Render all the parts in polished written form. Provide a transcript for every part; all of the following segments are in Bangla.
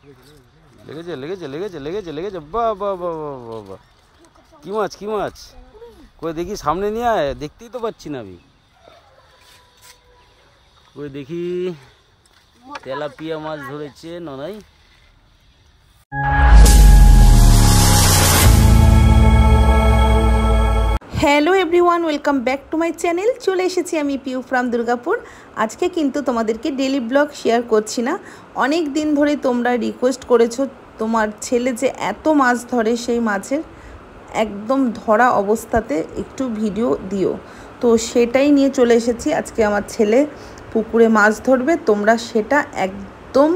লেগেছে লেগেছে লেগেছে লেগেছে লেগেছে, বাহ বাহ বাহ বাহ বাহ বাহ, কি মাছ কি মাছ, কই দেখি সামনে নিয়ে আয়, দেখতেই তো পাচ্ছি না আমি, কই দেখি। তেলাপিয়া মাছ ধরেছে ননাই। Hello everyone, welcome back to my channel. চলে এসেছি আমি পিউ ফ্রম দুর্গাপুর। আজকে কিন্তু তোমাদেরকে ডেলি ব্লগ শেয়ার করছি না। অনেক দিন ধরে তোমরা রিকোয়েস্ট করেছো তোমার ছেলে যে এত মাছ ধরে সেই মাছের একদম ধরা অবস্থাতে একটু ভিডিও দিও, তো সেটাই নিয়ে চলে এসেছি। আজকে আমার ছেলে পুকুরে মাছ ধরবে, তোমরা সেটা একদম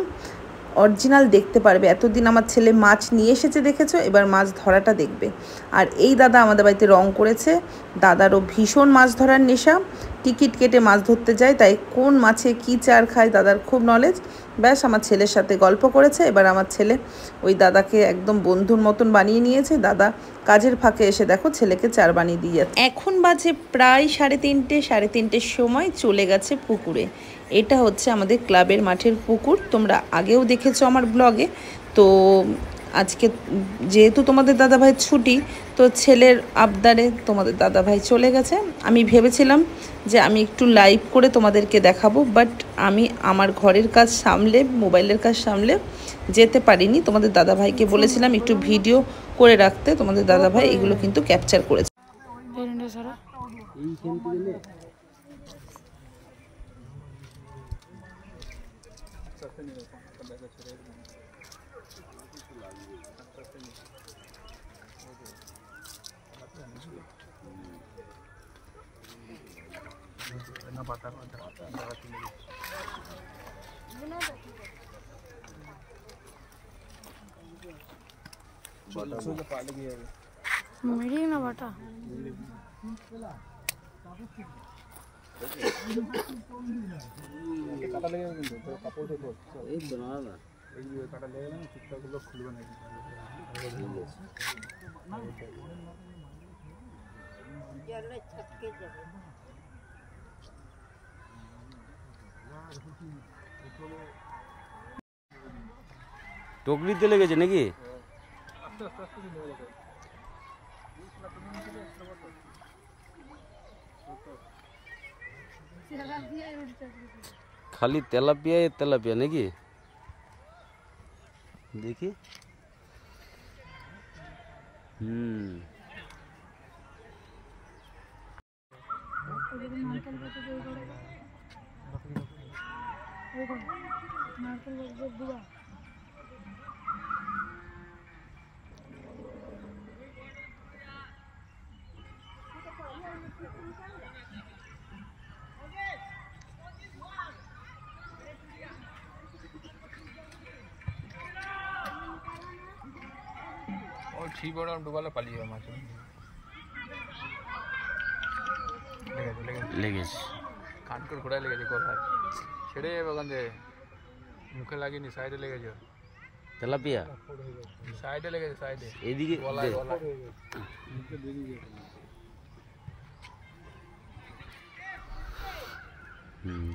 অরিজিনাল দেখতে পারবে। এতদিন আমার ছেলে মাছ নিয়ে এসেছে দেখেছো, এবার মাছ ধরাটা দেখবে। আর এই দাদা আমাদের বাড়িতে রং করেছে, দাদারও ভীষণ মাছ ধরার নেশা, টিকিট কেটে মাছ ধরতে যায়, তাই কোন মাছে কী চার খায় দাদার খুব নলেজ। ব্যাস আমার ছেলের সাথে গল্প করেছে, এবার আমার ছেলে ওই দাদাকে একদম বন্ধুর মতন বানিয়ে নিয়েছে। দাদা কাজের ফাঁকে এসে দেখো ছেলেকে চার বানিয়ে দিয়ে যাচ্ছে। এখন বাজে প্রায় 3:30, 3:30 সময় চলে গেছে পুকুরে। এটা হচ্ছে আমাদের ক্লাবের মাঠের পুকুর, তোমরা আগেও দেখেছো আমার ব্লগে। তো আজকে যেহেতু তোমাদের দাদাভাইয়ের ছুটি, তো ছেলের আবদারে তোমাদের দাদাভাই চলে গেছে। আমি ভেবেছিলাম যে আমি একটু লাইভ করে তোমাদেরকে দেখাবো, বাট আমি আমার ঘরের কাজ সামলে, মোবাইলের কাজ সামলে যেতে পারিনি। তোমাদের দাদাভাইকে বলেছিলাম একটু ভিডিও করে রাখতে, তোমাদের দাদাভাই এগুলো কিন্তু ক্যাপচার করেছে। मेरी ना बाटा কাটা লেগে কিন্তু তো কাপড় দেখো এই বানা না, এই কাটা লেগে না, ঠিকঠাক গুলো খুলবে না জলে ছটকে যাবে। টকরিতে লেগেছে নাকি? খালি তেলাপিয়া তেলাপিয়া নাকি দেখি। और ठीक बड़ा डुबाला पालिए माछ লেগেছে, কাট করে ঘোড়ায় লেগেছে, গলায় ছেড়ে যাবে ওখান থেকে, মুখে লাগেনি, সাইডে লেগেছে। তেলাপিয়া সাইডে লেগেছে, সাইডে এইদিকে গলায় গলায়।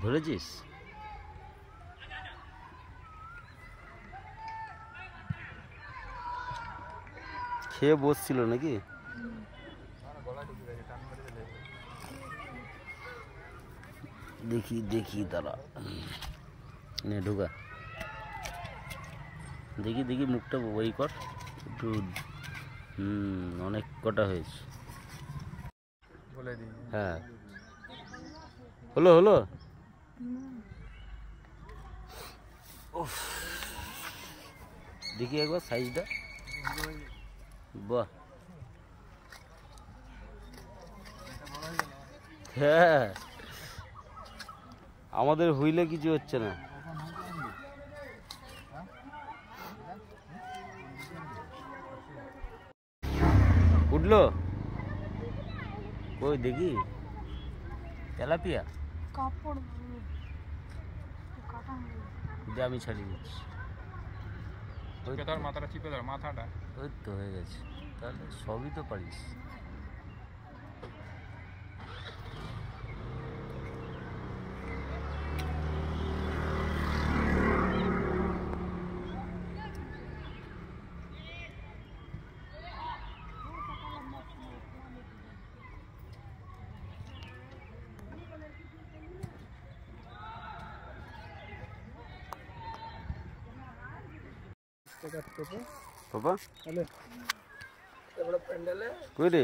ধরেছিস? খেয়ে বসছিল নাকি? দেখি দেখি তারা নে ঢোকা, দেখি দেখি মুখটা ওই কর একটু। অনেক কটা হয়েছে, বলে দিই। হ্যাঁ হলো হলো। দেখি একবার সাইজটা, বাহ, হ্যাঁ আমাদের হুইলে কিছু হচ্ছে না। উঠলো ওই দেখি তেলাপিয়া, কাপড় আমি ছাড়িয়ে দিচ্ছি। ওই তার মাথাটা চিপে ধর, মাথাটা ওই তো হয়ে গেছে, তাহলে সবই তো পারিস। বাবা কই রে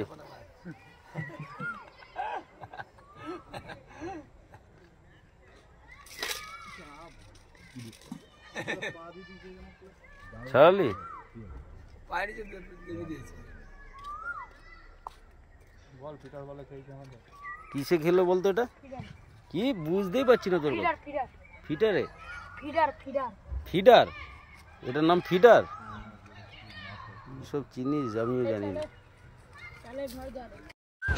ছাড়ালি কিসে খেলো বলতো এটা কি বুঝতেই পারছি না তোর ফিটারে ফিডার এটার নাম ফিডার সব জিনিস আমিও জানি না।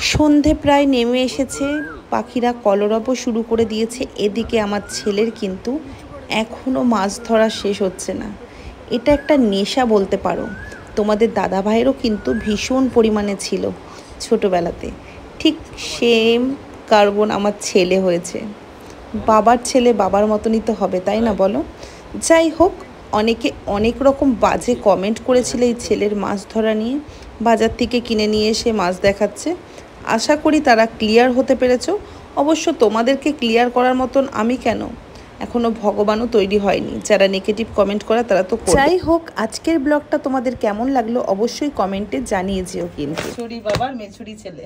সন্ধে প্রায় নেমে এসেছে, পাখিরা কলরবও শুরু করে দিয়েছে। এদিকে আমার ছেলের কিন্তু এখনও মাছ ধরা শেষ হচ্ছে না। এটা একটা নেশা বলতে পারো। তোমাদের দাদা ভাইয়েরও কিন্তু ভীষণ পরিমাণে ছিল ছোটোবেলাতে। ঠিক সেম কার্বন আমার ছেলে হয়েছে। বাবার ছেলে বাবার মতনই তো হবে, তাই না বলো? যাই হোক, অনেকে অনেক রকম বাজে কমেন্ট করেছিল এই ছেলের মাছ ধরা নিয়ে। বাজার থেকে কিনে নিয়ে এসে মাছ দেখাচ্ছে। আশা করি তারা ক্লিয়ার হতে পেরেছো। অবশ্য তোমাদেরকে ক্লিয়ার করার মতন আমি কেন, এখনও ভগবানও তৈরি হয়নি। যারা নেগেটিভ কমেন্ট করে তারা তো করবে। যাই হোক, আজকের ব্লগটা তোমাদের কেমন লাগলো অবশ্যই কমেন্টে জানিয়ে যেও। কিন্তু ছুরি বাবার মেছুরি ছেলে।